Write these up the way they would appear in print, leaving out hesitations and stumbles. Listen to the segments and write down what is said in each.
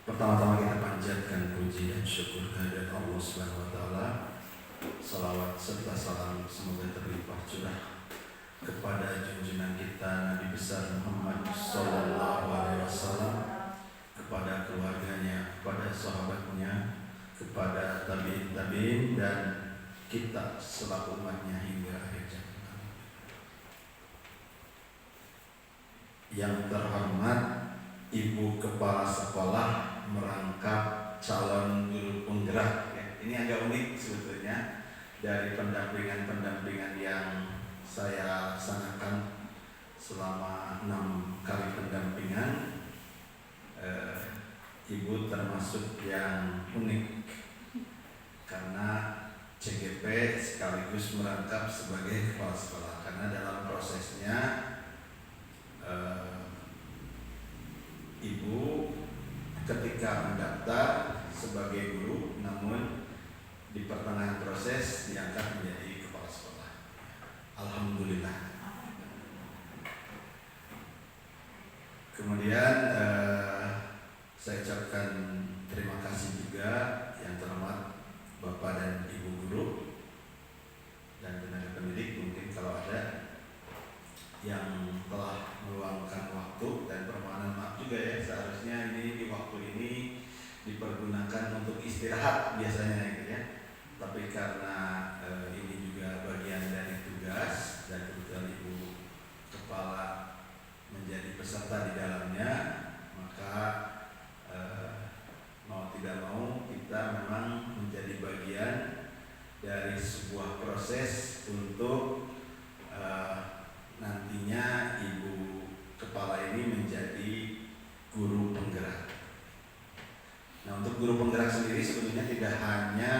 Pertama-tama kita panjatkan puji dan syukur kehadirat Allah Subhanahu wa taala. Salawat serta salam semoga terlimpah curah kepada junjungan kita Nabi besar Muhammad sallallahu alaihi wasallam, kepada keluarganya, kepada sahabatnya, kepada tabi'in dan kita selaku umatnya hingga akhir zaman. Yang terhormat Ibu Kepala Sekolah merangkap calon guru penggerak ya. Ini agak unik sebetulnya dari pendampingan yang saya laksanakan selama 6 kali pendampingan. Ibu termasuk yang unik karena CGP sekaligus merangkap sebagai kepala sekolah, karena dalam prosesnya Ibu ketika mendaftar sebagai guru, namun di pertengahan proses diangkat menjadi kepala sekolah. Alhamdulillah. Kemudian saya ucapkan terima kasih juga yang terhormat Bapak dan Ibu guru dan tenaga pendidik, mungkin kalau ada yang telah meluangkan waktu, dan permohonan maaf juga ya, seharusnya ini di waktu ini dipergunakan untuk istirahat biasanya gitu ya, tapi karena ini juga bagian dari tugas dan kebetulan Ibu Kepala menjadi peserta di dalamnya, maka mau tidak mau kita memang menjadi bagian dari sebuah proses untuk nantinya Ibu Kepala ini menjadi guru penggerak. Nah, untuk guru penggerak sendiri sebetulnya tidak hanya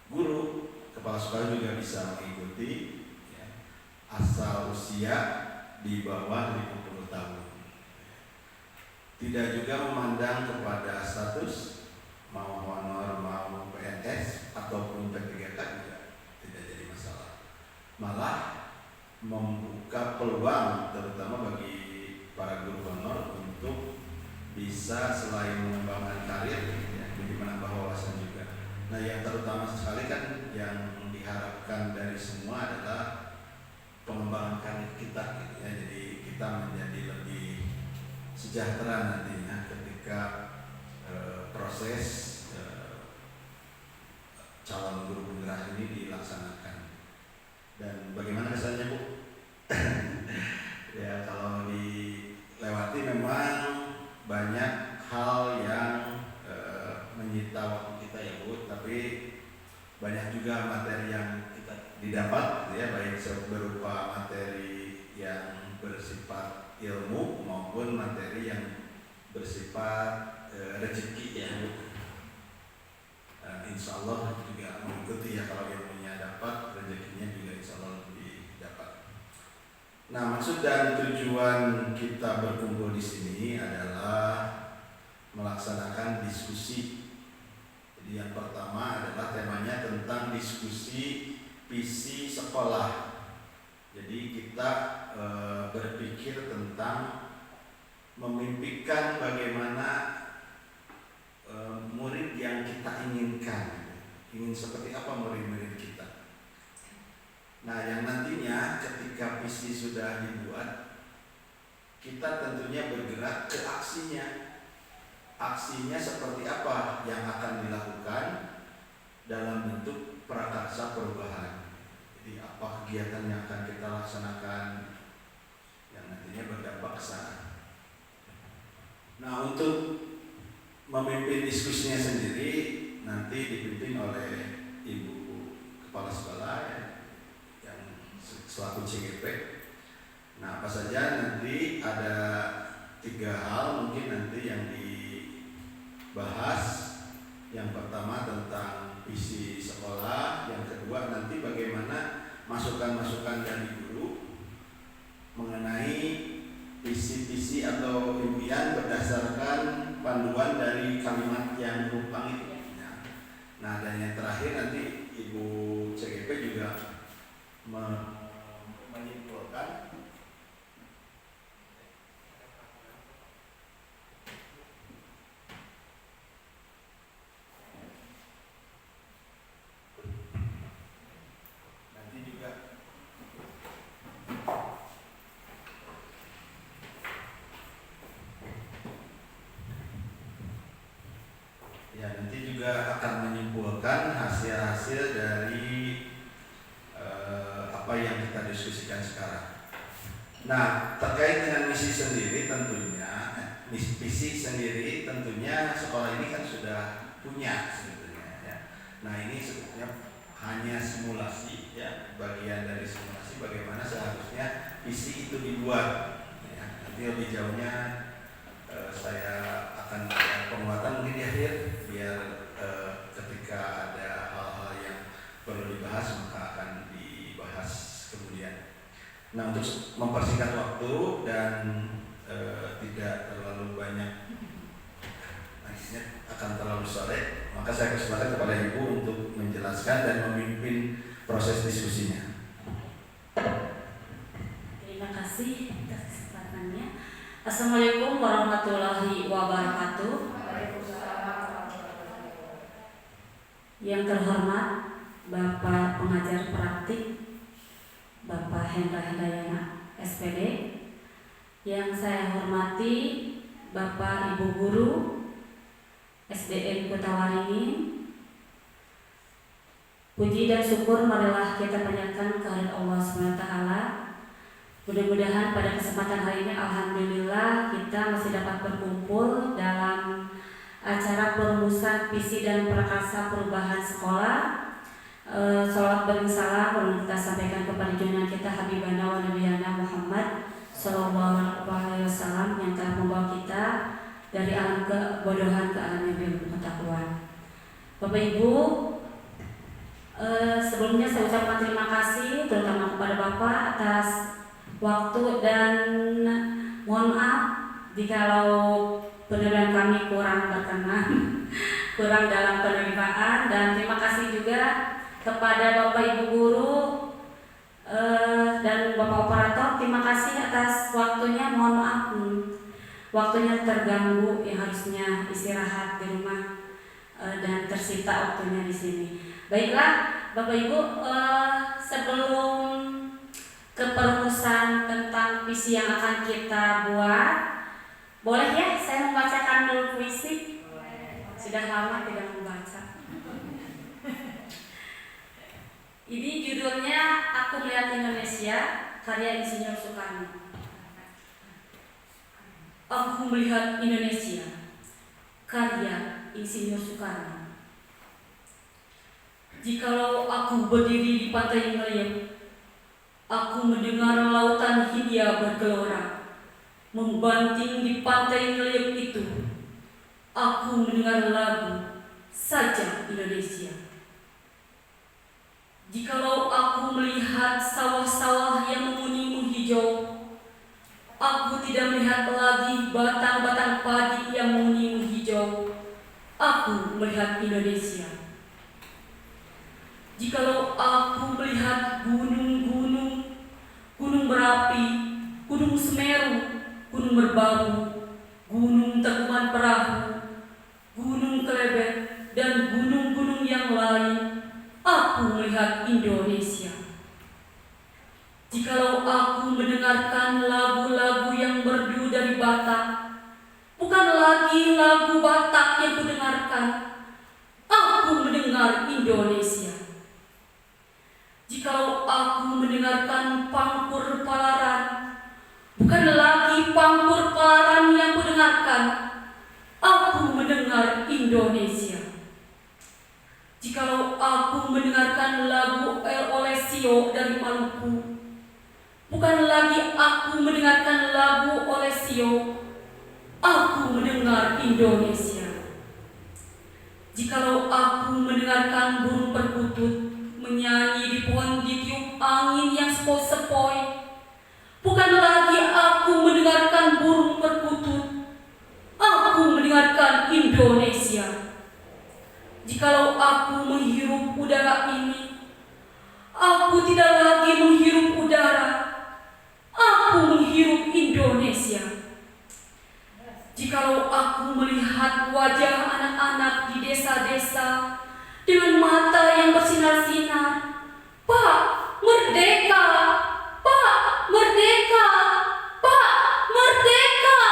guru, kepala sekolah juga bisa mengikuti ya, asal usia di bawah 50 tahun. Tidak juga memandang kepada status mau honor, mau PNS ataupun P3K juga tidak jadi masalah. Malah membuka peluang terutama bagi para guru honor untuk bisa selain mengembangkan karir ya, jadi menambah wawasan juga. Nah, yang terutama sekali kan yang diharapkan dari semua adalah pengembangan karir kita gitu ya. Jadi kita menjadi lebih sejahtera nantinya ketika proses calon guru penggerak ini dilaksanakan. Dan bagaimana kesannya Bu? Ya, kalau dilewati memang banyak hal yang menyita waktu kita ya Bu, tapi banyak juga materi yang kita didapat ya, baik berupa materi yang bersifat ilmu maupun materi yang bersifat rezeki ya Bu. Insya Allah juga mengikuti ya, kalau ilmunya dapat, rezekinya juga insya Allah lebih dapat. Nah, maksud dan tujuan kita berkumpul di sini adalah melaksanakan diskusi. Jadi yang pertama adalah temanya tentang diskusi visi sekolah. Jadi kita berpikir tentang memimpikan bagaimana murid yang kita inginkan, ingin seperti apa murid-murid kita. Nah, yang nantinya ketika visi sudah dibuat, kita tentunya bergerak ke aksinya. Aksinya seperti apa yang akan dilakukan dalam bentuk prakarsa perubahan. Jadi apa kegiatan yang akan kita laksanakan yang nantinya berdampak ke sana. Nah, untuk memimpin diskusinya sendiri nanti dipimpin oleh Ibu Kepala Sekolah yang selaku CGP. Nah, apa saja nanti ada 3 hal mungkin nanti yang dibahas. Yang pertama tentang visi sekolah, yang kedua nanti bagaimana masukan-masukan dari guru mengenai visi-visi atau impian berdasarkan panduan dari kalimat yang rumpang itu. Nah, dan yang terakhir nanti Ibu CGP juga menyimpulkan Nah, terkait dengan misi sendiri tentunya, visi sendiri tentunya sekolah ini kan sudah punya sebetulnya ya. Nah, ini sebetulnya hanya simulasi ya, bagian dari simulasi bagaimana seharusnya visi itu dibuat ya. Nanti lebih jauhnya saya akan penguatan mungkin di akhir biar ketika ada hal-hal yang perlu dibahas maka akan dibahas kemudian. Nah, untuk mempersingkat waktu dan tidak terlalu banyak nantinya akan terlalu sore, maka saya persilakan kepada Ibu untuk menjelaskan dan memimpin proses diskusinya. Terima kasih atas kesempatannya. Assalamualaikum warahmatullahi wabarakatuh. Yang terhormat Bapak Pengajar Praktik Bapak Hendra Hindayana SPD, yang saya hormati Bapak Ibu Guru SDN Kota Waringin. Puji dan syukur marilah kita panjatkan kehadirat Allah SWT. Mudah-mudahan pada kesempatan hari ini alhamdulillah kita masih dapat berkumpul dalam acara perumusan visi dan prakarsa perubahan sekolah. Salawat salam kita sampaikan kepada junjungan kita Habibana wa Nabiyana Muhammad Sallallahu Alaihi Wasallam yang telah membawa kita dari alam kebodohan ke alam yang penuh pengetahuan. Bapak Ibu, sebelumnya saya ucapkan terima kasih terutama kepada Bapak atas waktu dan mohon maaf jikalau penerimaan kami kurang berkenan, kurang dalam penerimaan, dan terima kasih juga kepada Bapak Ibu Guru dan Bapak Operator. Terima kasih atas waktunya, mohon maaf waktunya terganggu yang harusnya istirahat di rumah dan tersita waktunya di sini. Baiklah Bapak Ibu, sebelum keperumusan tentang visi yang akan kita buat, boleh ya saya membacakan dulu puisi? Sudah lama tidak membaca. Ini judulnya Aku Melihat Indonesia, karya Insinyur Soekarno. Aku melihat Indonesia, karya Insinyur Soekarno. Jikalau aku berdiri di pantai Ngeliat, aku mendengar lautan Hindia bergelora. Membanting di pantai Ngeliat itu, aku mendengar lagu Saja Indonesia. Jikalau aku melihat sawah-sawah yang menguning-menghijau, aku tidak melihat lagi batang-batang padi yang menguning-menghijau. Aku melihat Indonesia. Jikalau aku melihat gunung-gunung, gunung berapi, gunung Semeru, gunung Merbabu, gunung Tangkuban Perahu, gunung Kelebet, dan gunung-gunung yang lain, aku melihat Indonesia. Jikalau aku mendengarkan lagu-lagu yang merdu dari Batak, bukan lagi lagu Batak yang kudengarkan, aku mendengar Indonesia. Jikalau aku mendengarkan pangkur palaran, bukan lagi pangkur palaran yang kudengarkan, aku mendengar Indonesia. Jikalau aku mendengarkan lagu El Olesio dari Maluku, bukan lagi aku mendengarkan lagu Olesio, aku mendengar Indonesia. Jikalau aku mendengarkan burung perkutut menyanyi di pohon ditiup angin yang sepoi-sepoi, bukan lagi aku mendengarkan burung perkutut, aku mendengarkan Indonesia. Jikalau aku menghirup udara ini, aku tidak lagi menghirup udara, aku menghirup Indonesia. Jikalau aku melihat wajah anak-anak di desa-desa dengan mata yang bersinar-sinar, Pak, merdeka! Pak, merdeka! Pak, merdeka!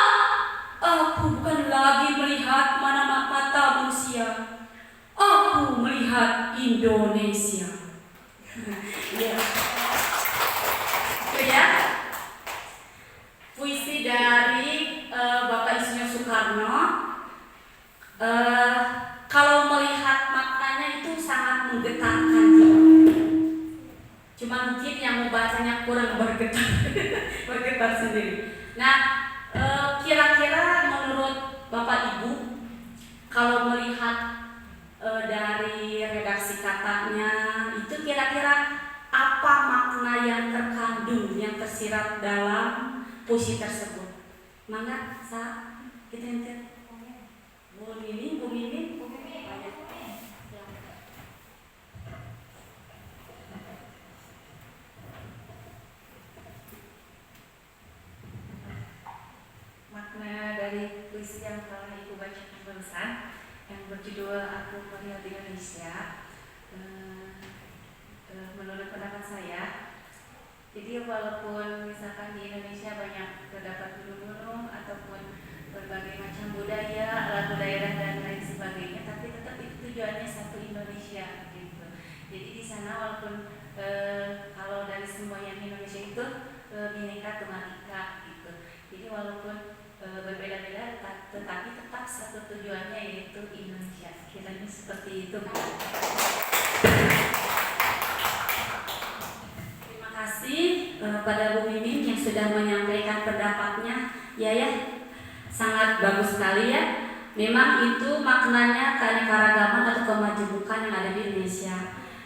Aku bukan lagi melihat mata manusia, aku melihat Indonesia. Ya. eh, kalau melihat maknanya itu sangat menggetarkan jiwa. Cuma mungkin yang membacanya kurang bergetar, bergetar sendiri. Nah, kira-kira menurut Bapak Ibu, kalau melihat dari redaksi katanya itu kira-kira apa makna yang terkandung, yang tersirat dalam puisi tersebut? Mangga, kita lihat. Bu Mimi. Makna dari puisi yang telah Ibu bacakan barusan yang berjudul Aku Melihat Indonesia, menurut pendapat saya, jadi walaupun misalkan di Indonesia banyak terdapat gunung-gunung ataupun berbagai macam budaya, lagu daerah dan lain sebagainya, tapi tetap itu tujuannya satu Indonesia gitu. Jadi di sana walaupun kalau dari semua yang Indonesia itu Bhinneka Tunggal Ika gitu. Jadi walaupun berbeda-beda tetapi tetap satu tujuannya yaitu Indonesia. Kiranya seperti itu. Terima kasih pada Bu Mimin yang sudah menyampaikan pendapatnya. Ya, sangat bagus sekali ya. Memang itu maknanya keanekaragaman atau kemajemukan yang ada di Indonesia.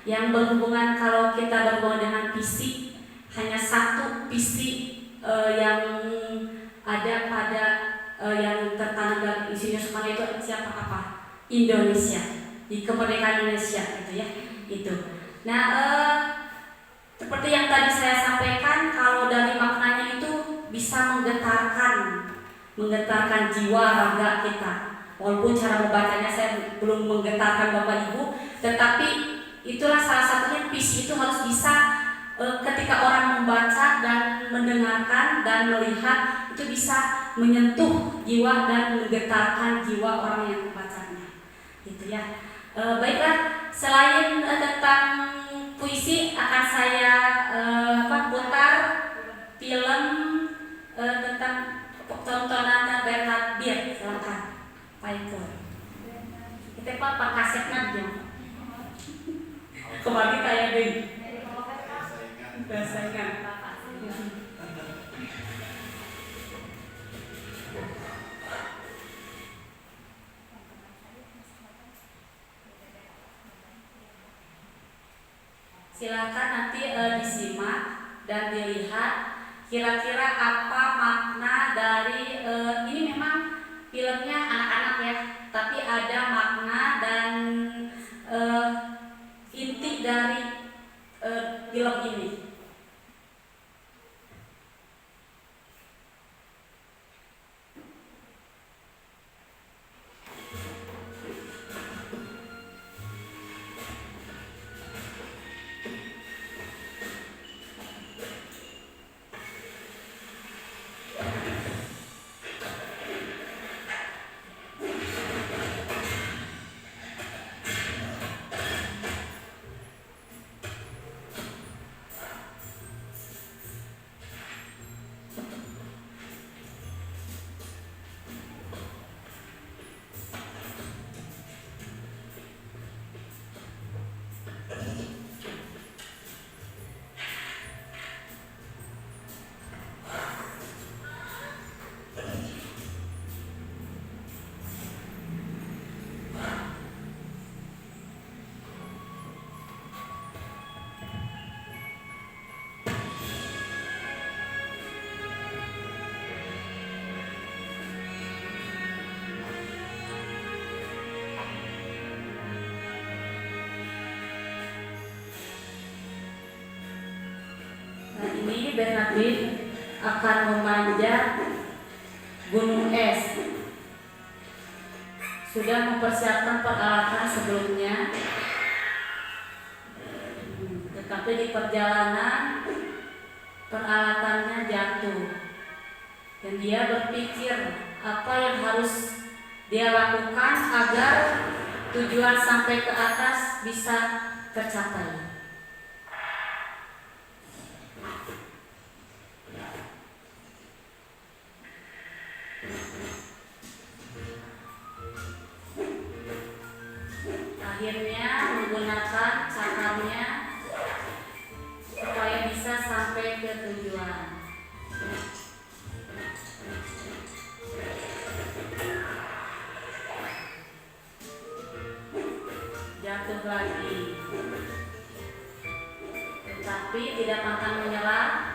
Yang berhubungan, kalau kita berhubungan dengan visi, hanya satu visi yang ada pada yang tertanam dalam Insinyur Soekarno itu siapa apa? Indonesia, di kemerdekaan Indonesia gitu ya. Itu. Nah, seperti yang tadi saya sampaikan, kalau dari maknanya itu bisa menggetarkan jiwa raga kita. Walaupun cara membacanya saya belum menggetarkan Bapak Ibu, tetapi itulah salah satunya visi itu harus bisa ketika orang membaca dan mendengarkan dan melihat itu bisa menyentuh jiwa dan menggetarkan jiwa orang yang membacanya. Gitu ya. Baiklah, selain tentang puisi akan saya putar film tentang tontonan Bernard Beer. Silakan Pak Eko. Kita Pak kasetnya aja. Kembali kayak deh. Saingan. Silakan nanti disimak dan dilihat kira-kira apa makna dari ini. Memang filmnya anak-anak ya, tapi ada makna dan inti dari film ini. Ini Bernard Beer akan memanjat gunung es. Sudah mempersiapkan peralatan sebelumnya, tetapi di perjalanan peralatannya jatuh dan dia berpikir apa yang harus dia lakukan agar tujuan sampai ke atas bisa tercapai. akhirnya menggunakan cakarnya supaya bisa sampai ke tujuan. Jatuh lagi, tetapi tidak pantang menyerah.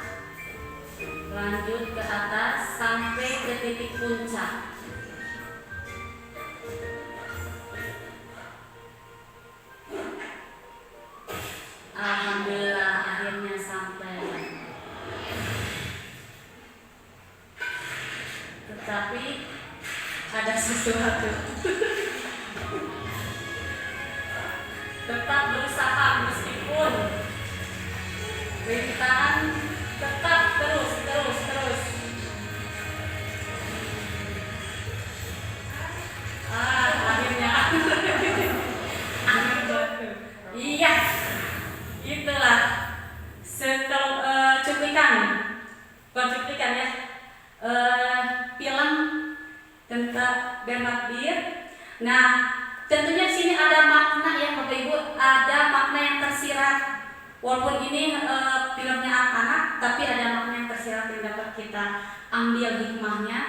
Lanjut ke atas sampai ke titik puncak. Alhamdulillah akhirnya sampai. Tetapi ada sesuatu. Tetap berusaha meskipun rintangan, tetap terus. Akhirnya iya, itulah cuplikan ya, film tentang Bernard Beer. Nah, tentunya di sini ada makna ya Bapak Ibu, ada makna yang tersirat. Walaupun ini filmnya anak-anak, tapi ada makna yang tersirat yang dapat kita ambil hikmahnya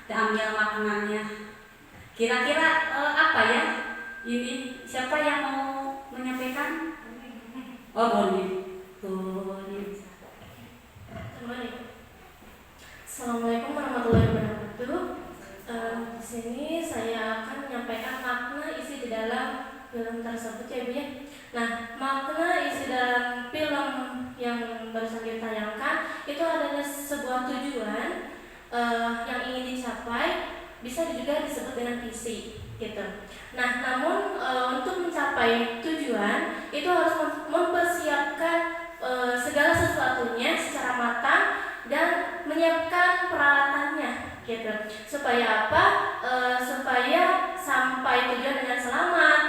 dan ambil maknanya. Kira-kira apa ya? Ini siapa yang mau menyampaikan? Oh, boleh. Assalamualaikum warahmatullahi wabarakatuh. Di sini saya akan menyampaikan makna isi di dalam film tersebut ya Bu ya. Nah, makna isi dalam film yang barusan kita tayangkan itu adalah sebuah tujuan yang ingin dicapai, bisa juga disebut dengan visi gitu. Nah, namun untuk mencapai tujuan itu harus mempersiapkan segala sesuatunya secara matang dan menyiapkan peralatannya gitu. Supaya apa? Supaya sampai tujuan dengan selamat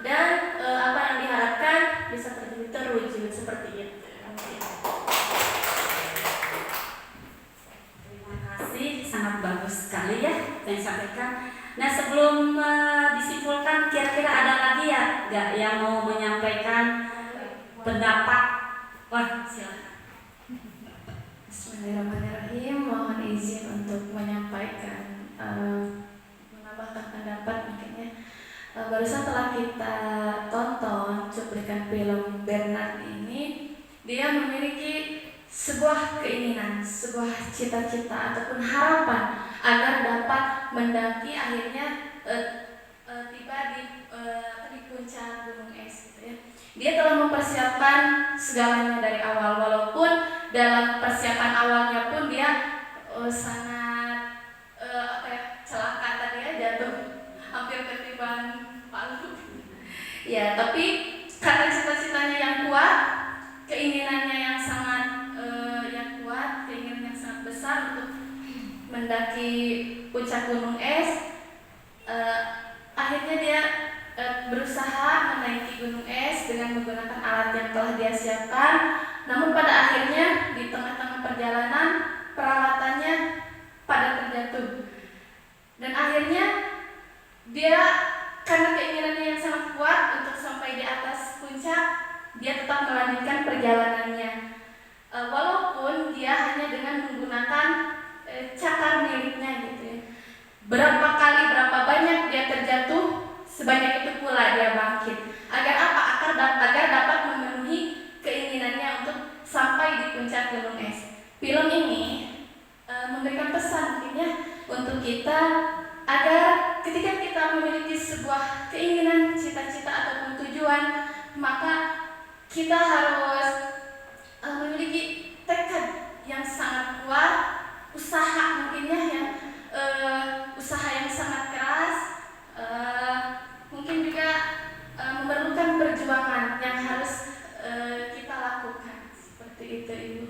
dan apa yang diharapkan bisa terwujud seperti itu. Terima kasih, sangat bagus sekali ya yang disampaikan. Nah, sebelum disimpulkan, kira-kira ada lagi ya nggak yang mau menyampaikan pendapat? Wah, silakan. Bismillahirrahmanirrahim. Mohon izin untuk menyampaikan menambahkan pendapat mungkin ya. Barusan telah kita tonton cuplikan film Bernard ini, dia memiliki sebuah keinginan, sebuah cita-cita ataupun harapan agar dapat mendaki akhirnya tiba di puncak gunung es gitu ya. Dia telah mempersiapkan segalanya dari awal, walaupun dalam persiapan awalnya pun dia sangat celaka tadi ya, jatuh hampir ketiban palu. Ya, tapi karena cita-citanya yang kuat, keinginannya yang sangat kuat, keinginan yang sangat besar untuk mendaki puncak gunung es, akhirnya dia berusaha menaiki gunung es dengan menggunakan alat yang telah dia siapkan. Namun pada akhirnya di tengah-tengah perjalanan peralatannya pada terjatuh, dan akhirnya dia karena keinginannya yang sangat kuat untuk sampai di atas puncak, dia tetap melanjutkan perjalanannya. Walaupun dia hanya dengan menggunakan cakar miliknya gitu ya. Berapa banyak dia terjatuh, sebanyak itu pula dia bangkit. Agar apa? Agar dapat memenuhi keinginannya untuk sampai di puncak gunung es. Film ini memberikan pesan mungkin ya untuk kita, agar ketika kita memiliki sebuah keinginan, cita-cita ataupun tujuan, maka kita harus memiliki tekad yang sangat kuat, usaha mungkin ya, usaha yang sangat keras, mungkin juga memerlukan perjuangan yang harus kita lakukan. Seperti itu Ibu.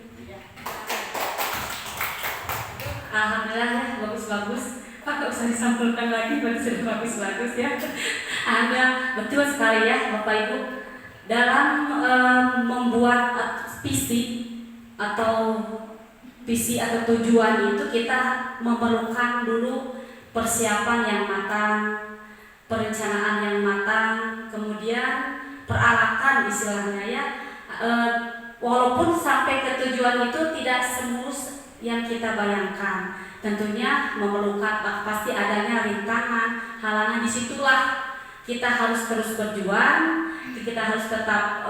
Alhamdulillah ya, bagus-bagus. Pak, gak usah disampulkan lagi, sudah bagus-bagus ya. Alhamdulillah, betul sekali ya Bapak Ibu. Dalam membuat visi atau tujuan itu, kita memerlukan dulu persiapan yang matang, perencanaan yang matang, kemudian peralatan istilahnya ya. Walaupun sampai ke tujuan itu tidak semulus yang kita bayangkan, tentunya memerlukan pasti adanya rintangan, halangan. Disitulah kita harus terus berjuang, kita harus tetap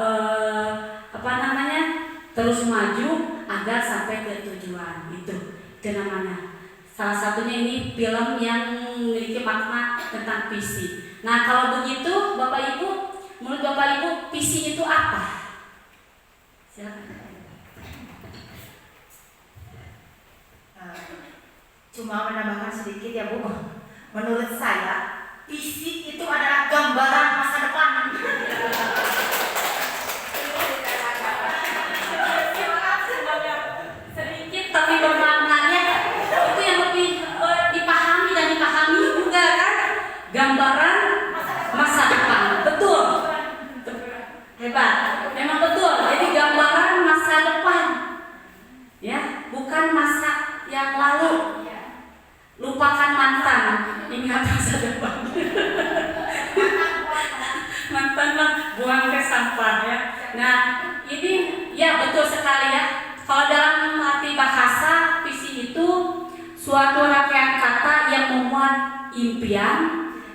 terus maju agar sampai ke tujuan itu namanya. Salah satunya ini film yang memiliki makna tentang visi. Nah kalau begitu Bapak Ibu, menurut Bapak Ibu visi itu apa? Silakan. Cuma menambahkan sedikit ya Bu. Menurut saya visi itu adalah gambaran masa depan. Sedikit tapi bermaknanya itu yang lebih dipahami dan dipahami juga kan, gambaran masa depan. Betul, hebat, memang betul. Jadi gambaran masa depan ya, bukan masa yang lalu. Lupakan mantan, ingat masa depan. Mantan mah buang ke sampah ya. Nah ini ya betul sekali ya. Kalau dalam arti bahasa, visi itu suatu rangkaian kata yang memuat impian,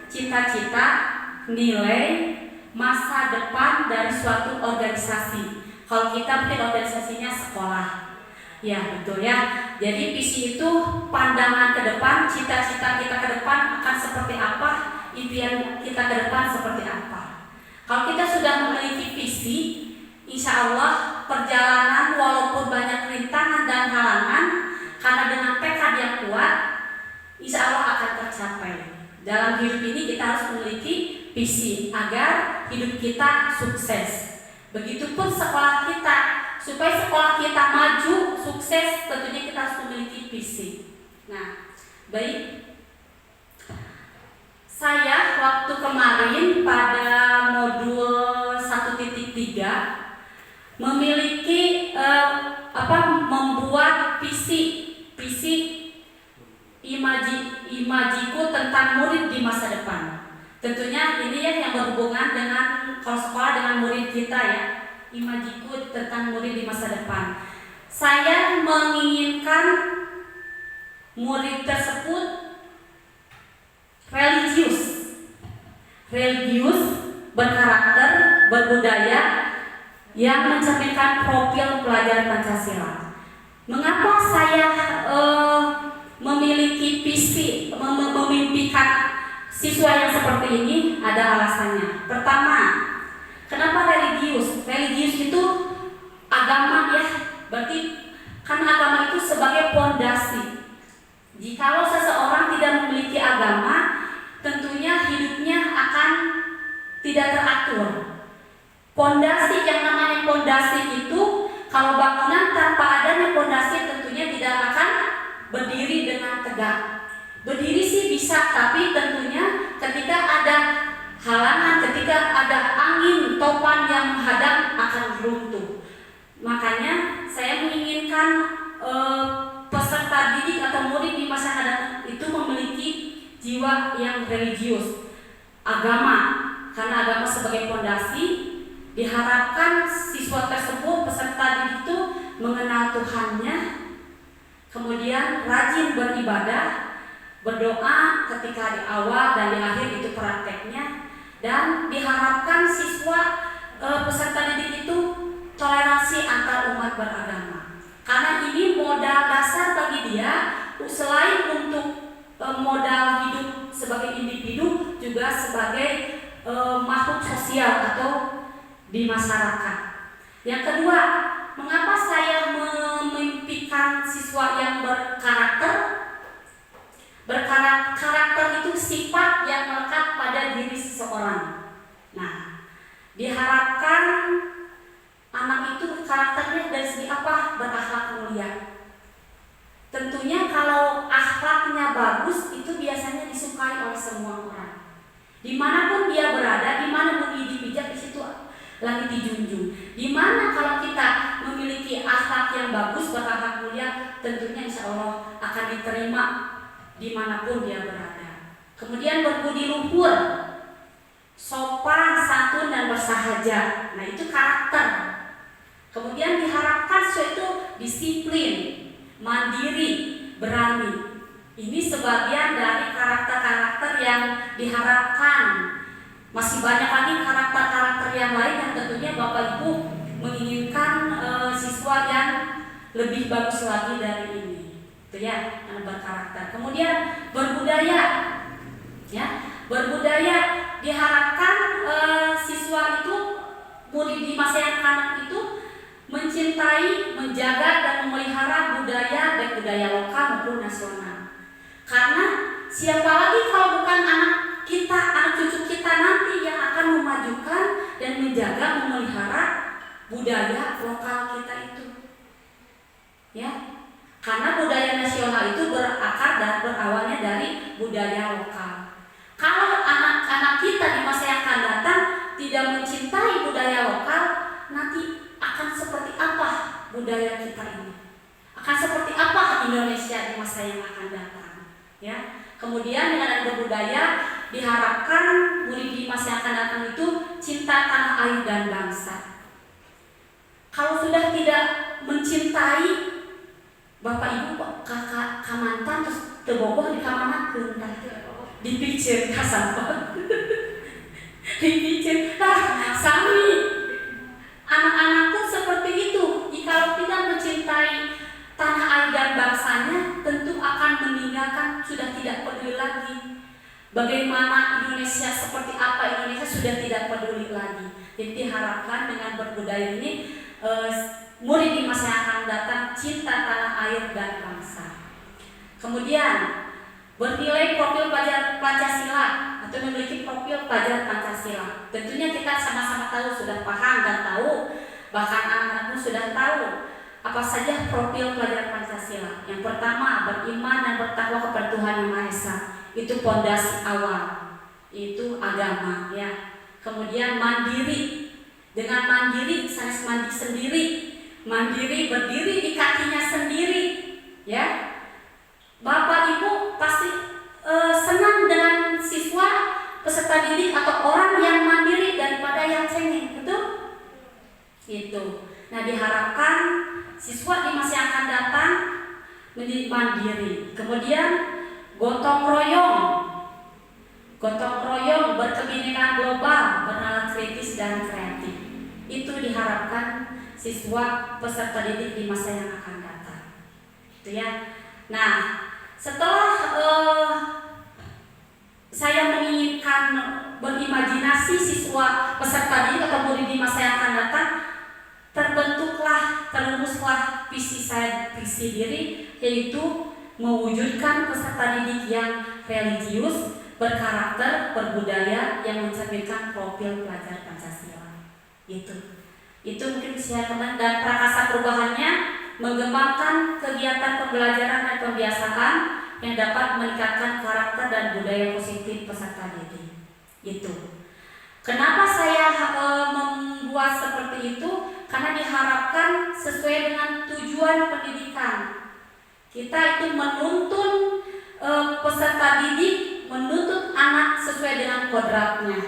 cita-cita, nilai, masa depan dari suatu organisasi. Kalau kita mungkin organisasinya sekolah, ya betul ya. Jadi visi itu pandangan ke depan, cita-cita kita ke depan akan seperti apa, impian kita ke depan seperti apa. Kalau kita sudah memiliki visi, insya Allah perjalanan walaupun banyak rintangan dan halangan, karena dengan tekad yang kuat, insya Allah akan tercapai. Dalam hidup ini kita harus memiliki visi agar hidup kita sukses. Begitupun sekolah kita, supaya sekolah kita maju, sukses, tentunya kita harus memiliki visi. Nah, baik. Saya waktu kemarin pada modul 1.3 memiliki membuat visi imajiku tentang murid di masa depan. Tentunya ini ya yang berhubungan dengan kalau sekolah dengan murid kita ya. Imajiku tentang murid di masa depan. Saya menginginkan murid tersebut religius, berkarakter, berbudaya, yang mencerminkan profil pelajar Pancasila. Mengapa saya memiliki visi, memimpikan siswa yang seperti ini? Ada alasannya. Pertama, kenapa religius? Religius itu agama ya, berarti kan agama itu sebagai pondasi. Jikalau seseorang tidak memiliki agama, tentunya hidupnya akan tidak teratur. Pondasi, yang namanya pondasi itu, kalau bangunan tanpa adanya pondasi tentunya tidak akan berdiri dengan tegak. Berdiri sih bisa, tapi tentunya ketika ada halangan, ketika ada angin topan yang menghadap akan runtuh. Makanya saya menginginkan peserta didik atau murid di masa hadapan itu memiliki jiwa yang religius, agama, karena agama sebagai pondasi. Diharapkan siswa tersebut, peserta didik itu mengenal Tuhannya, kemudian rajin beribadah, berdoa ketika di awal dan di akhir itu prakteknya, dan diharapkan siswa peserta didik itu toleransi antar umat beragama. Karena ini modal dasar bagi dia, selain untuk modal hidup sebagai individu, juga sebagai makhluk sosial atau di masyarakat. Yang kedua, mengapa saya memimpikan siswa yang berkarakter? Berkarakter itu sifat yang melekat pada diri seseorang. Nah, diharapkan anak itu karakternya dari segi apa? Berakhlak mulia. Tentunya kalau akhlaknya bagus, itu biasanya disukai oleh semua orang. Dimanapun dia berada, dimanapun dia dipijak, di situ lagi dijunjung. Dimana kalau kita memiliki akhlak yang bagus, berakhlak mulia, tentunya insya Allah akan diterima dimanapun dia berada. Kemudian berbudi luhur. sopan, santun, dan bersahaja. Nah, itu karakter. Kemudian diharapkan siswa itu disiplin, mandiri, berani. Ini sebagian dari karakter-karakter yang diharapkan. Masih banyak lagi karakter-karakter yang lain yang tentunya Bapak Ibu menginginkan siswa yang lebih bagus lagi dari ini. Itu ya, yang berkarakter. Kemudian berbudaya. Ya, berbudaya diharapkan siswa itu, murid di masa yang akan itu mencintai, menjaga, dan memelihara budaya, baik budaya lokal maupun nasional. Karena siapa lagi kalau bukan anak kita, anak cucu kita nanti yang akan memajukan dan menjaga, memelihara budaya lokal kita itu. Ya, karena budaya nasional itu berakar dan berawalnya dari budaya lokal. Kalau anak-anak kita di masa yang akan datang tidak mencintai budaya lokal, nanti akan seperti apa budaya kita ini? Akan seperti apa Indonesia di masa yang akan datang? Ya. Kemudian dengan berbudaya diharapkan murid di masa yang akan datang itu cinta tanah air dan bangsa. Kalau sudah tidak mencintai, Bapak Ibu kakak kamantan terus tebogoh di kamanakeun dipicir kasampah dipicir sami anak-anak pun seperti itu. Jika tidak mencintai tanah air dan bangsanya, tentu akan meninggalkan, sudah tidak peduli lagi bagaimana Indonesia, seperti apa Indonesia, sudah tidak peduli lagi. Jadi diharapkan dengan berbudaya ini murid di masa yang akan datang cinta tanah air dan bangsa. Kemudian bernilai profil pelajar Pancasila atau memiliki profil pelajar Pancasila. Tentunya kita sama-sama tahu, sudah paham dan tahu, bahkan anak-anak pun sudah tahu apa saja profil pelajar Pancasila. Yang pertama, beriman dan bertakwa kepada Tuhan Yang Maha Esa. Itu pondasi awal. Itu agama, ya. Kemudian mandiri. Dengan mandiri, saya mandi sendiri. Mandiri, berdiri di kakinya sendiri, ya. Bapak Ibu pasti senang dengan siswa peserta didik atau orang yang mandiri daripada yang cengeng, betul? Itu. Nah, diharapkan siswa di masa yang akan datang menjadi mandiri. Kemudian gotong royong, berkebinekaan global, bernalar kritis dan kreatif. Itu diharapkan siswa peserta didik di masa yang akan datang. Itu ya. Nah, setelah saya menginginkan berimajinasi siswa peserta didik atau murid di masa yang akan datang, terumuslah visi diri, yaitu mewujudkan peserta didik yang religius, berkarakter, berbudaya, yang mencerminkan profil pelajar Pancasila. Itu mungkin saya teman, dan prakasa perubahannya mengembangkan kegiatan pembelajaran dan pembiasaan yang dapat meningkatkan karakter dan budaya positif peserta didik. Itu. Kenapa saya membuat seperti itu? Karena diharapkan sesuai dengan tujuan pendidikan. Kita itu menuntun peserta didik, menuntut anak sesuai dengan kodratnya.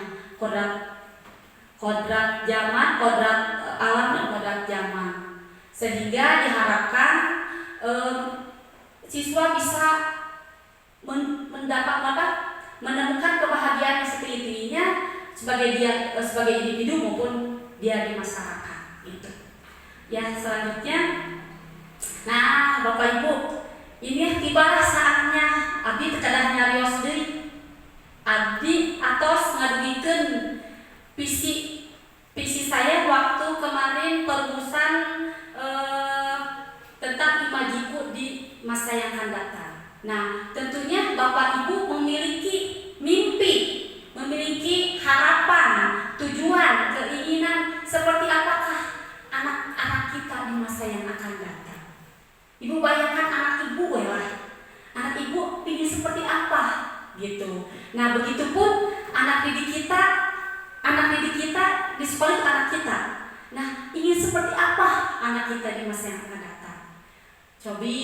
Kodrat zaman, kodrat alam, dan kodrat zaman. Sehingga diharapkan siswa bisa menemukan kebahagiaan sejatinya sebagai individu maupun dia di masyarakat. Itu. Ya, selanjutnya, nah Bapak Ibu, ini tiba saatnya abdi kedah nyarios deui. Abdi atos ngadugikeun visi saya waktu kemarin perumusan tentang imajiku di masa yang akan datang. Nah, tentunya Bapak Ibu memiliki mimpi, memiliki harapan, tujuan, keinginan seperti apakah anak-anak kita di masa yang akan datang. Ibu bayangkan anak ibu anak ibu ingin seperti apa gitu. Nah, begitupun anak didik kita di sekolah itu anak kita. Nah, ingin seperti apa anak kita di masa yang akan datang? Cobi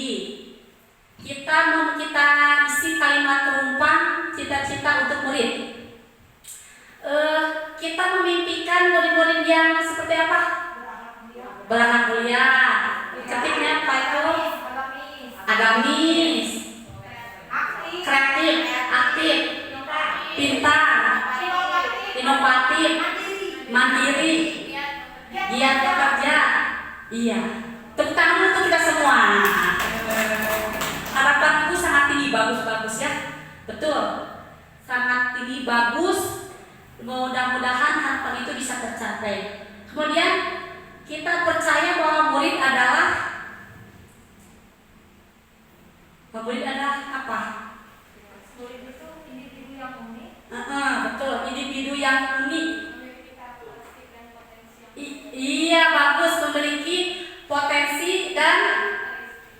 kita isi kalimat terumpang cita-cita untuk murid. kita memimpikan murid-murid yang seperti apa? Berangkat kuliah. Ketiknya apa itu? Agamis, kreatif, aktif, pintar, inovatif, mandiri, giat bekerja. Iya. Tepuk tangan untuk kita semua. Harapan itu sangat tinggi, bagus ya. Betul. Sangat tinggi, bagus. Mudah-mudahan harapan itu bisa tercapai. Kemudian kita percaya bahwa murid adalah apa? Murid itu individu yang unik. Betul, individu yang unik. Memiliki karakteristik dan potensi yang Iya, bagus, memiliki potensi dan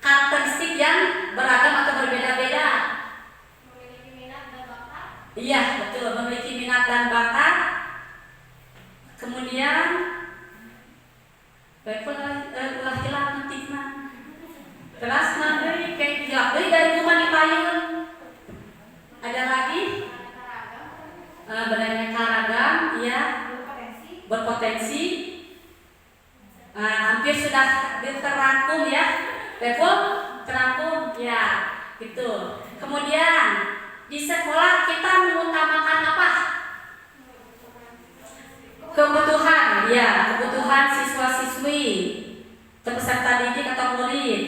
karakteristik yang beragam atau berbeda-beda. memiliki minat dan bakat. Iya, betul, memiliki minat dan bakat. Kemudian ulah hilang nanti mah. Terus nanti kayak hilap dari rumah di payun. Ada lagi? Beraneka ragam, ya, berpotensi. Hampir sudah terangkum ya, betul, terangkum ya, gitu. Kemudian di sekolah kita mengutamakan apa? Kebutuhan, ya, kebutuhan siswa-siswi, peserta didik atau murid.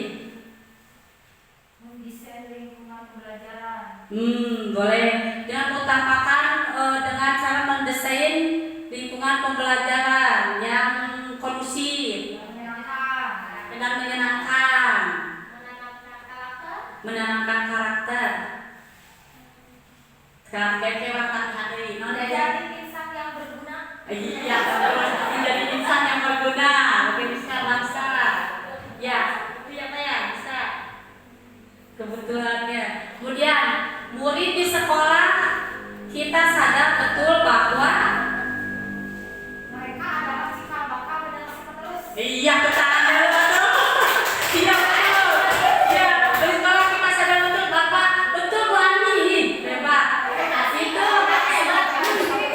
Mendesain lingkungan pembelajaran. Boleh. Dengan mengutamakan dengan cara mendesain lingkungan pembelajaran yang kondusif, dengan menyenangkan, menanamkan karakter. Sekarang kayak hari Menjadi insan yang berguna. iya, menjadi insan yang berguna bagi nusa bangsa. Ya, itu ya Pak ya, bisa. Kebutuhannya. Kemudian murid di sekolah kita sadar betul bahwa Mereka adalah cikal bakal generasi penerus. iya betul. Iya betul. Ya, di sekolah kita sadar betul bahwa betul Bu Ani, hebat. Itu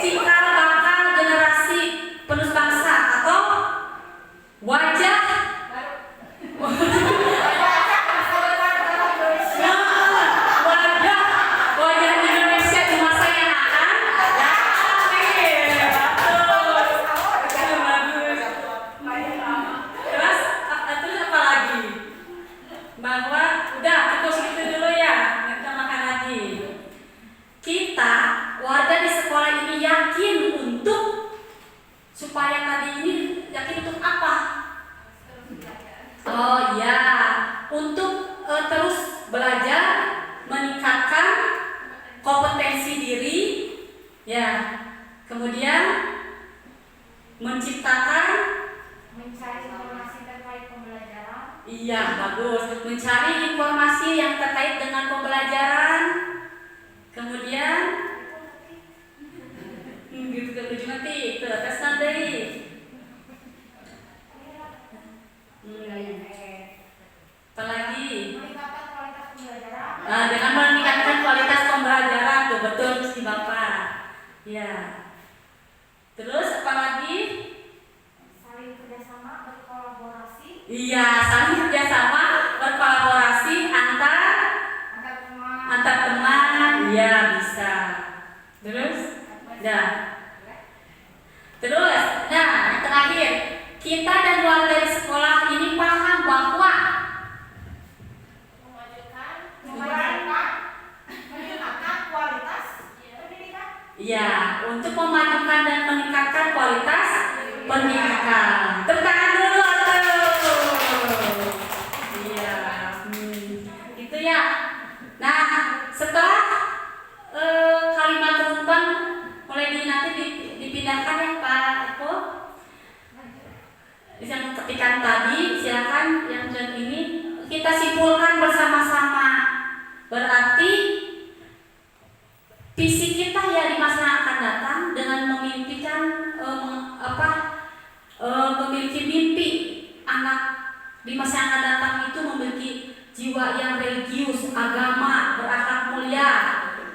cikal bakal generasi penerus bangsa atau wajah wajah Indonesia di masa yang akan datang. Betul. Bagus. Terus apa lagi? Bahwa udah cukup segitu dulu ya, kita makan lagi. Kita warga di sekolah ini yakin untuk supaya tadi ini yakin untuk apa? Oh ya, untuk terus belajar, meningkatkan kompetensi diri, ya. Kemudian menciptakan, Mencari informasi terkait pembelajaran. iya bagus, mencari informasi yang terkait dengan pembelajaran. Kemudian gitu ke ujung nanti, terus nanti. Apalagi Meningkatkan kualitas pembelajaran. dengan meningkatkan kualitas pembelajaran tuh betul si Bapak. Ya. Terus apalagi? Saling kerjasama, berkolaborasi. Iya, saling kerjasama, berkolaborasi antar teman. Iya bisa. Terus, Terus, yang terakhir, kita dan warga di sekolah ini paham bahwa meningkatkan kualitas pendidikan. ya, untuk memajukan dan meningkatkan kualitas pendidikan. Tepuk tangan dulu atuh. Iya, gitu ya. Nah, setelah kalimat rumpun mulai nanti dipindahkan ya Pak Eko. Yang ketikan tadi, silakan yang ini kita simpulkan bersama-sama. Berarti visi kita ya di masa yang akan datang dengan memimpikan memiliki mimpi anak di masa yang akan datang itu memiliki jiwa yang religius, agama, berakhlak mulia,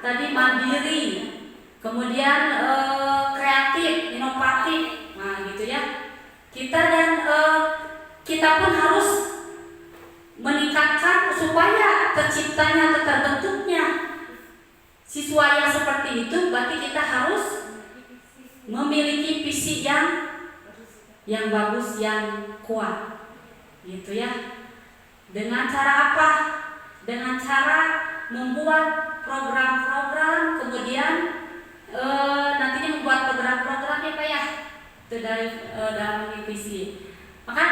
tadi mandiri, kemudian kreatif, inovatif, nah gitu ya. Kita pun harus meningkatkan supaya terciptanya atau terbentuknya siswa yang seperti itu. Berarti kita harus memiliki visi yang bagus, yang kuat, gitu ya. Dengan cara apa? Dengan cara membuat program-program, kemudian nantinya membuat program-programnya Pak ya, itu dari dalam visi. Maka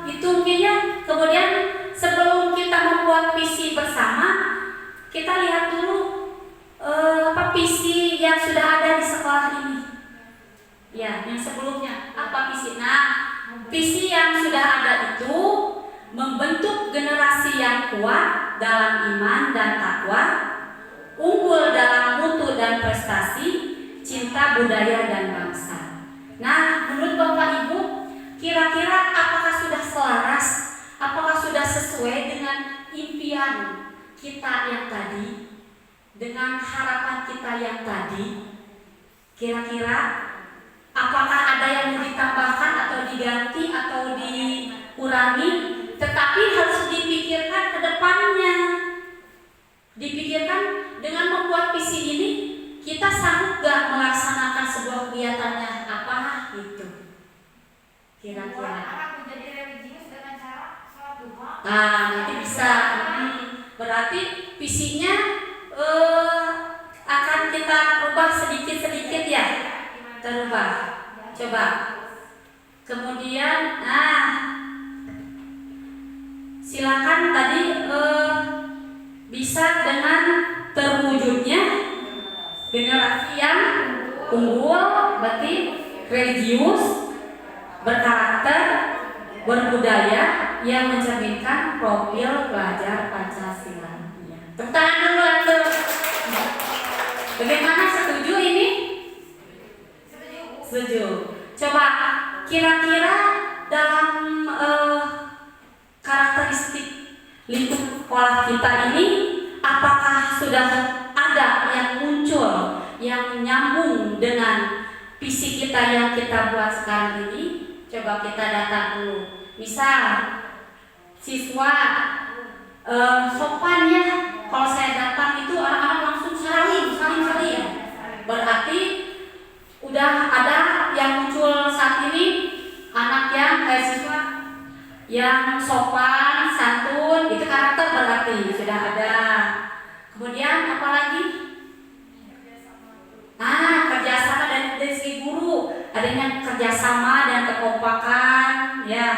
itu mungkinnya. Kemudian sebelum kita membuat visi bersama, kita lihat dulu visi yang sudah ada di sekolah ini. Ya, yang sebelumnya apa visi? Nah, visi yang sudah ada itu membentuk generasi yang kuat dalam iman dan takwa, unggul dalam mutu dan prestasi, cinta budaya dan bangsa. Nah, menurut Bapak Ibu, kira-kira apakah sudah selaras, apakah sudah sesuai dengan impian kita yang tadi, dengan harapan kita yang tadi? Kira-kira apakah ada yang mau ditambahkan atau diganti atau dikurangi? Tetapi harus dipikirkan ke depannya. Dipikirkan dengan membuat visi ini, kita sanggup gak melaksanakan sebuah kegiatannya apa gitu. Kira-kira anak menjadi religius dengan cara sholat duha. nanti bisa. Berarti visinya akan kita ubah sedikit-sedikit ya. Terubah. Coba. Kemudian silakan tadi bisa dengan terwujudnya generasi yang unggul, berarti religius, berkarakter, berbudaya, yang mencerminkan profil pelajar Pancasila. Tepuk tangan dulu tuh. Bagaimana, setuju ini? Setuju. Coba kira-kira dalam karakteristik lingkup sekolah kita ini, apakah sudah ada yang muncul yang nyambung dengan visi kita yang kita buat sekarang ini? Coba kita data dulu. Misal siswa sopan ya, kalau saya datang itu anak-anak langsung saling. Berarti udah ada yang muncul saat ini anak yang siswa yang sopan, santun, itu karakter berarti sudah ada. Kemudian apa lagi? Kerjasama dari segi guru, adanya kerjasama dan kekompakan, ya,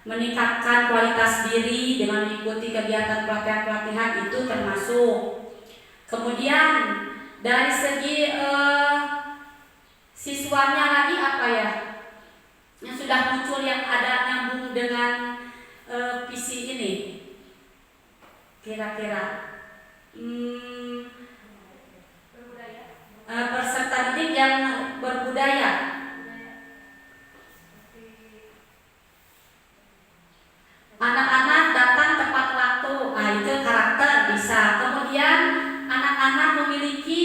meningkatkan kualitas diri dengan mengikuti kegiatan pelatihan-pelatihan itu termasuk. Kemudian dari segi siswanya lagi apa ya? Yang sudah muncul yang ada nyambung dengan visi ini, kira-kira peserta didik yang berbudaya, anak-anak datang tepat waktu, itu karakter bisa. Kemudian anak-anak memiliki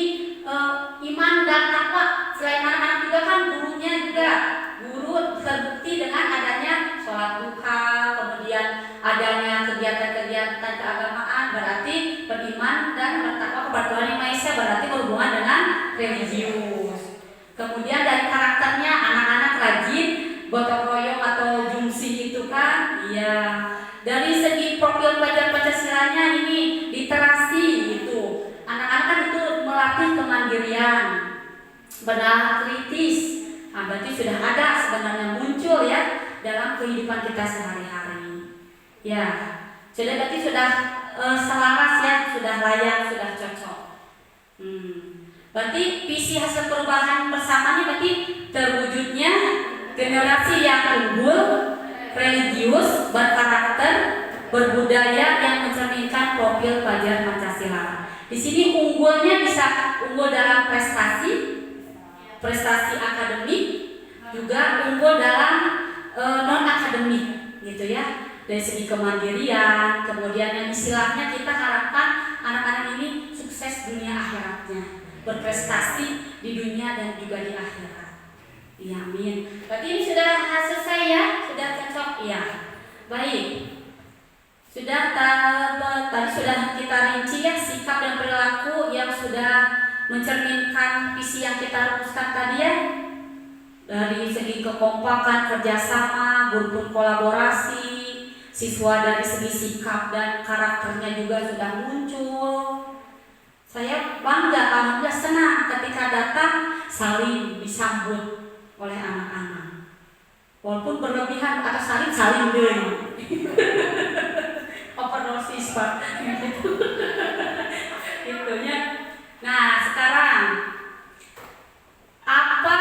iman dan takwa. Selain anak-anak juga kan gurunya juga. Guru terbukti dengan adanya sholat duha, kemudian adanya kegiatan-kegiatan keagamaan, berarti beriman dan bertakwa kepada Tuhan Yang Maha Esa, berarti berhubungan dengan religius. Kemudian dari karakternya, anak-anak rajin, gotong royong atau jungsi itu kan, iya. Dari segi profil pelajar Pancasilanya ini literasi gitu. Anak-anak kan itu melatih kemandirian, benar kritis. Berarti sudah ada sebenarnya muncul ya dalam kehidupan kita sehari-hari. Ya, berarti sudah selaras ya, sudah layak, sudah cocok. Berarti visi hasil perubahan bersamanya berarti terwujudnya generasi yang unggul, religius, berkarakter, berbudaya, yang mencerminkan profil pelajar Pancasila. Di sini unggulnya bisa unggul dalam prestasi akademik, juga unggul dalam non akademik, gitu ya. Dari segi kemandirian, kemudian yang istilahnya kita harapkan anak-anak ini sukses dunia akhiratnya, berprestasi dan juga di akhirat. Ya, amin. Berarti ini sudah selesai ya? Sudah cocok ya? Baik. Sudah tadi sudah kita rinci ya sikap dan perilaku yang sudah mencerminkan visi yang kita rumuskan tadi ya. Dari segi kekompakan, kerjasama, guru kolaborasi, siswa dari segi sikap dan karakternya juga sudah muncul. Saya bangga, alhamdulillah senang ketika datang saling disambut oleh anak-anak. Walaupun berlebihan atau saling deh. Overdosis Pak. Itunya. Nah, sekarang apa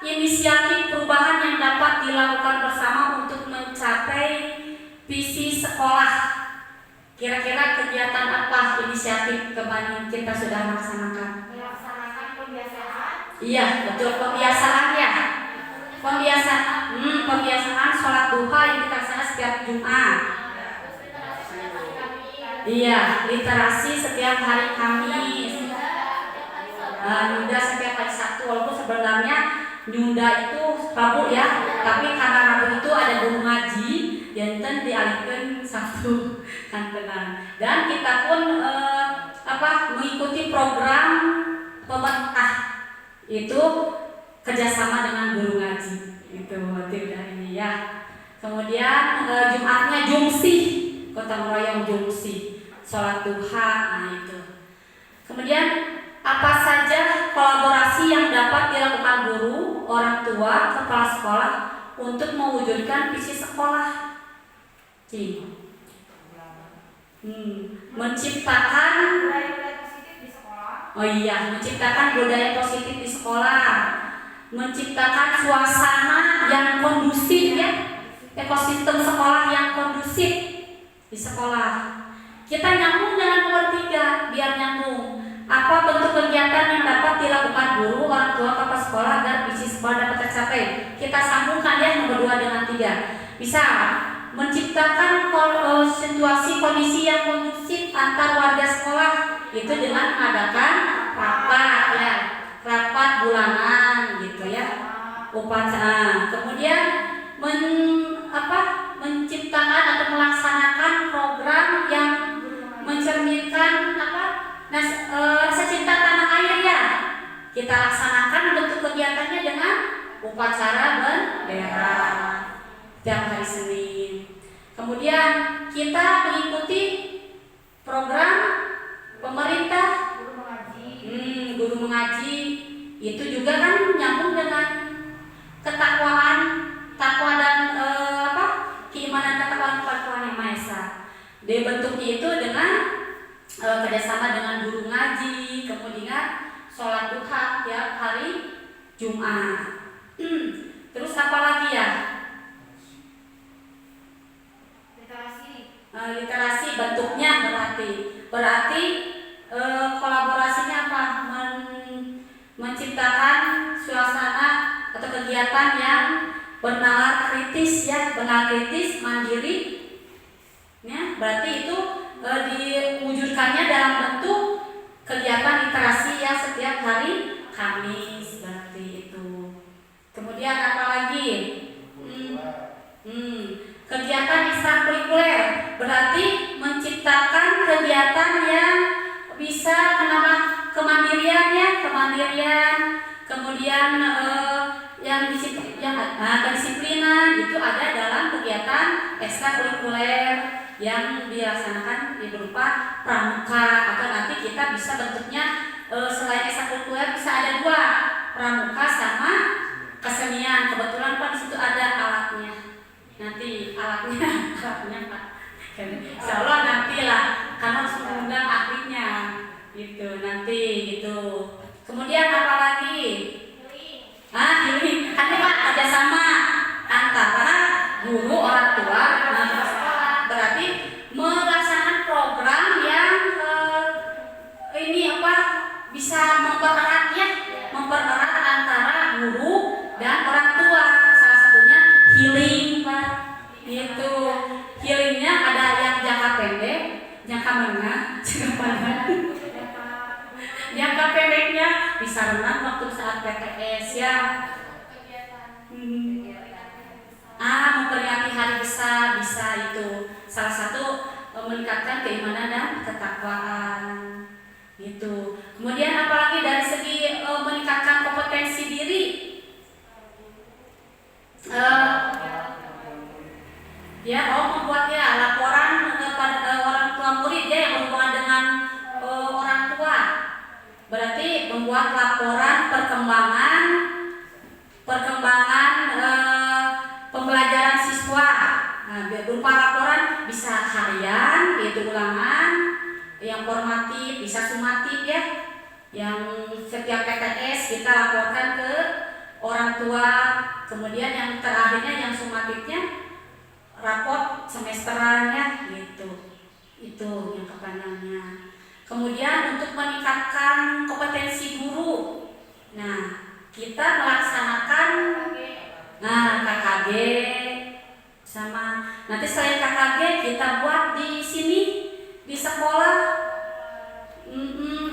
inisiatif perubahan yang dapat dilakukan bersama untuk mencapai visi sekolah? Kira-kira kegiatan apa inisiatif kemarin kita sudah laksanakan? Melaksanakan pembiasaan. Iya, betul, pembiasaan ya. Pembiasaan sholat duha yang kita laksanakan setiap Jumat. Iya, literasi setiap hari Kamis. Nyunda setiap hari Sabtu, walaupun sebenarnya nyunda itu Rabu ya, tapi karena Rabu itu ada guru ngaji, jantan dialihkan Sabtu kan tenang. Dan kita pun mengikuti program pemerintah itu kerjasama dengan guru ngaji itu tidak ini ya. Kemudian Jumatnya jumsi, gotong royong jumsi, sholat duha, nah itu. Kemudian apa saja kolaborasi yang dapat dilakukan guru, orang tua, kepala sekolah untuk mewujudkan visi sekolah? Menciptakan Budaya positif di sekolah. menciptakan budaya positif di sekolah, menciptakan suasana yang kondusif ya, ekosistem sekolah yang kondusif di sekolah. Kita nyambung dengan nomor 3 biar nyambung. Apa bentuk kegiatan yang dapat dilakukan guru, orang tua, kepala sekolah agar visi sekolah dapat tercapai? Kita sambungkan ya nomor 2 dengan 3. Bisa menciptakan situasi kondisi yang kondusif antar warga sekolah itu dengan mengadakan rapat bulanan gitu ya, upacara. Kemudian menciptakan atau melaksanakan program yang mencerminkan rasa cinta tanah air ya. Kita laksanakan bentuk kegiatannya dengan upacara bendera tiap hari Senin. Kemudian kita mengikuti program pemerintah guru mengaji itu juga kan nyambung dengan ketakwaan, takwa dan keimanan ketakwaan yang Maha Esa. Dia bentuknya itu dengan kerjasama dengan guru ngaji, kemudian sholat duha tiap hari Jumat. Terus apa lagi ya? Literasi bentuknya berarti kolaborasinya apa? Menciptakan suasana atau kegiatan yang bernalar kritis ya, mandiri ya, berarti itu diwujudkannya dalam bentuk kegiatan literasi yang setiap hari Kamis berarti itu. Kemudian apa lagi? Kegiatan ekstrakurikuler berarti menciptakan kegiatan yang bisa menambah kemandirian, kemudian kedisiplinan itu ada dalam kegiatan ekstrakurikuler yang dilaksanakan berupa pramuka, atau nanti kita bisa bentuknya selain ekstrakurikuler bisa ada 2, pramuka sama kesenian. Kebetulan Pak di situ ada alatnya. Nanti alatnya Pak. Insya Allah nantilah, karena harus mengundang ahlinya gitu nanti gitu. Kemudian apa lagi? Healing. Kan Pak kerjasama antara guru, orang tua, sekolah. Berarti melaksanakan program yang bisa mempererat antara guru dan orang tua. Salah satunya healing Pak. Gitu. Healingnya ada yang jangka pendek, jangka menengah, jangka panjang. Jangka pendeknya bisa renang waktu saat PTS ya. Memperingati hari besar bisa itu salah satu meningkatkan keimanan dan ketakwaan gitu. Kemudian apalagi dari segi meningkatkan kompetensi diri, membuat laporan kepada orang tua murid yang berhubungan dengan orang tua. Berarti membuat laporan perkembangan pembelajaran siswa. Berupa laporan bisa harian, yaitu ulangan, yang formatif, bisa sumatif ya. Yang setiap PTS kita laporkan ke orang tua. Kemudian yang terakhirnya yang sumatifnya raport semesterannya gitu. Itu yang kepanjangnya. Kemudian untuk meningkatkan kompetensi guru. Nah, kita melaksanakan KKG sama nanti selain KKG kita buat di sini di sekolah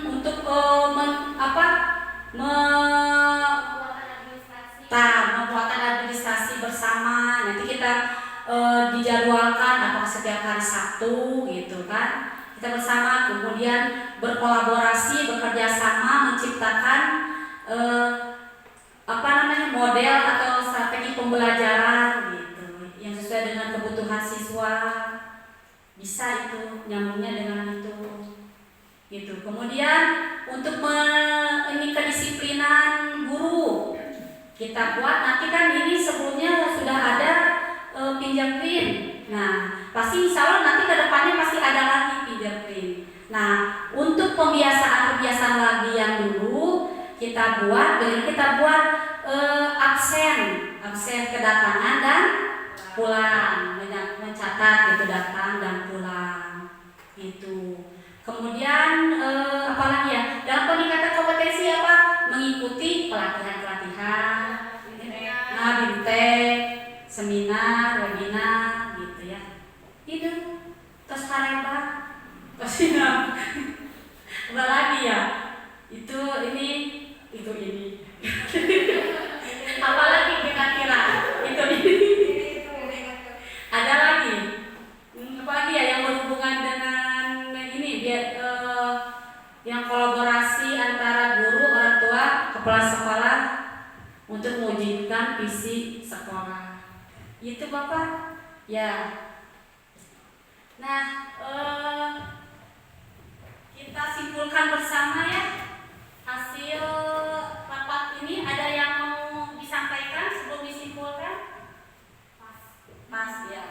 untuk pembuatan administrasi bersama. Nanti kita dijadwalkan apakah setiap hari Sabtu gitu kan. Kita bersama kemudian berkolaborasi, bekerja sama menciptakan model atau strategi pembelajaran gitu yang sesuai dengan kebutuhan siswa. Bisa itu nyambungnya dengan itu gitu. Kemudian untuk ini kedisiplinan guru kita buat. Nanti kan ini sebelumnya sudah ada pinjam print. Nah pasti insya Allah nanti kedepannya pasti ada lagi pinjam print. Nah untuk pembiasaan lagi yang dulu kita buat absen kedatangan dan pulang, mencatat gitu datang dan pulang itu. Kemudian apalagi ya dalam peningkatan kompetensi mengikuti pelatihan bimtek, seminar, webinar gitu ya. Itu terus hareba pasti apa lagi ya itu ini apalagi kira-kira itu ada lagi apa lagi ya yang berhubungan dengan ini yang kolaborasi antara guru, orang tua, kepala sekolah untuk mewujudkan visi sekolah itu Bapak ya. Nah kita simpulkan bersama ya hasil rapat ini. Ada yang mau disampaikan sebelum disimpulkan? Mas ya.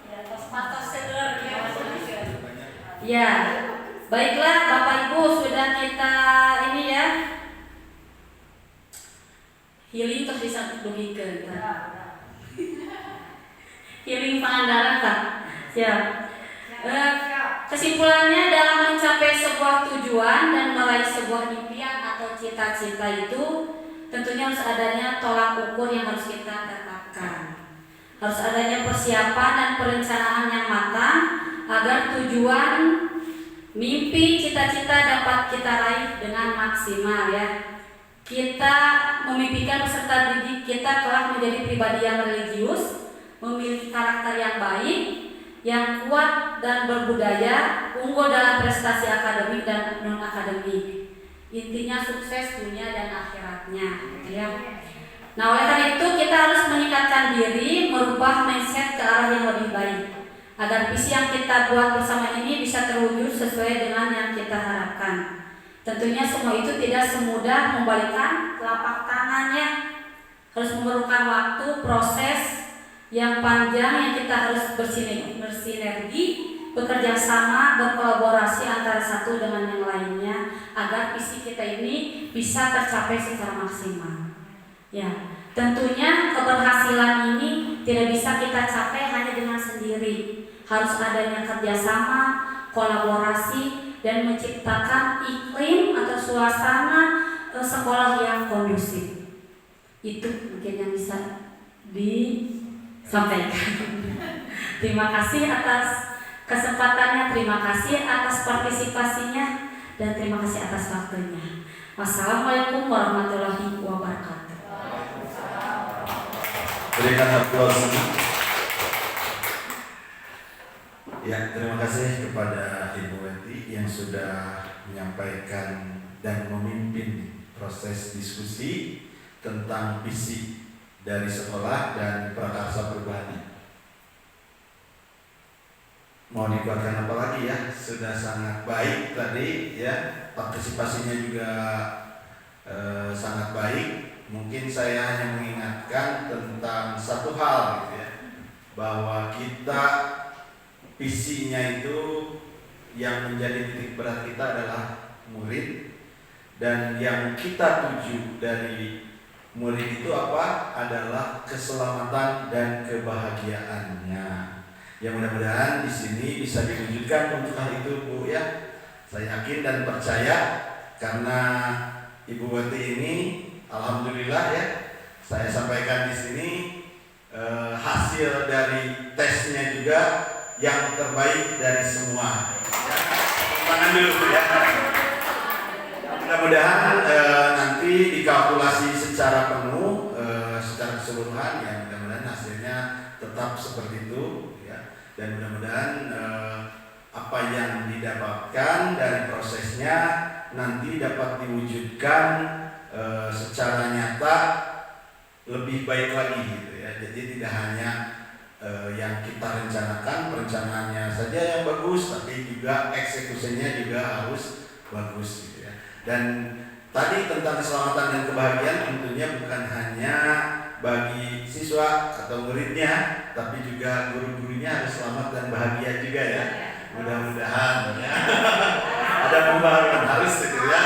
Ya, patos seger ya. Ya. Baiklah Bapak Ibu, sudah kita ini ya. Healing terus disambungkan. Healing Pangandaran Pak. Siap. Kesimpulannya dalam mencapai sebuah tujuan dan meraih sebuah impian atau cita-cita itu tentunya harus adanya tolak ukur yang harus kita tetapkan. Harus adanya persiapan dan perencanaan yang matang agar tujuan, mimpi, cita-cita dapat kita raih dengan maksimal ya. Kita memimpikan peserta didik kita telah menjadi pribadi yang religius, memiliki karakter yang baik, yang kuat dan berbudaya, unggul dalam prestasi akademik dan non-akademik. Intinya sukses dunia dan akhiratnya, ya. Nah, oleh karena itu kita harus meningkatkan diri, merubah mindset ke arah yang lebih baik, agar visi yang kita buat bersama ini bisa terwujud sesuai dengan yang kita harapkan. Tentunya semua itu tidak semudah membalikkan telapak tangannya, harus memerlukan waktu, proses yang panjang yang kita harus bersinergi, bekerja sama, berkolaborasi antara satu dengan yang lainnya agar visi kita ini bisa tercapai secara maksimal. Ya, tentunya keberhasilan ini tidak bisa kita capai hanya dengan sendiri. Harus adanya kerjasama, kolaborasi, dan menciptakan iklim atau suasana sekolah yang kondusif. Itu mungkin yang bisa disampaikan. Terima kasih atas kesempatannya, terima kasih atas partisipasinya. dan terima kasih atas waktunya. Wassalamualaikum warahmatullahi wabarakatuh. Berikan aplaus. Ya, terima kasih kepada Ibu Wenti yang sudah menyampaikan dan memimpin proses diskusi tentang visi dari sekolah dan prakarsa perubahan. Mau dikuatkan apa lagi ya? Sudah sangat baik tadi ya, partisipasinya juga sangat baik. Mungkin saya hanya mengingatkan tentang satu hal gitu ya, bahwa kita visinya itu yang menjadi titik berat kita adalah murid, dan yang kita tuju dari murid itu apa? Adalah keselamatan dan kebahagiaannya. Ya, mudah-mudahan di sini bisa diwujudkan untuk hal itu, Bu ya. Saya yakin dan percaya karena Ibu Wati ini alhamdulillah ya, saya sampaikan di sini hasil dari tesnya juga yang terbaik dari semua. Ya, tangan dulu ya. Mudah-mudahan nanti dikalkulasi secara penuh, secara keseluruhan ya, mudah-mudahan hasilnya tetap seperti itu ya. Dan mudah-mudahan apa yang didapatkan dari prosesnya nanti dapat diwujudkan secara nyata lebih baik lagi gitu ya. Jadi tidak hanya yang kita rencanakan, perencanaannya saja yang bagus, tapi juga eksekusinya juga harus bagus gitu ya. Dan tadi tentang keselamatan dan kebahagiaan tentunya bukan hanya bagi siswa atau muridnya, tapi juga guru-gurunya harus selamat dan bahagia juga ya. Mudah-mudahan ya. Ada pembaharuan harus gitu ya.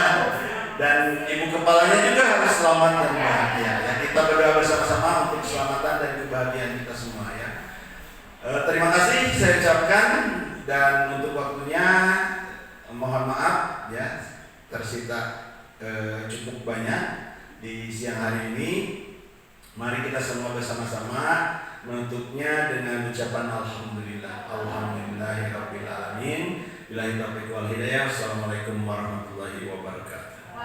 Dan ibu kepalanya juga harus selamat dan bahagia ya. Kita berdoa bersama-sama untuk keselamatan dan kebahagiaan kita semua ya. Terima kasih saya ucapkan, dan untuk waktunya mohon maaf ya, tersita cukup banyak di siang hari ini. Mari kita semua bersama-sama menutupnya dengan ucapan alhamdulillah. Alhamdulillahirabbil alamin. Billahi taufiq wal hidayah. Assalamualaikum warahmatullahi wabarakatuh.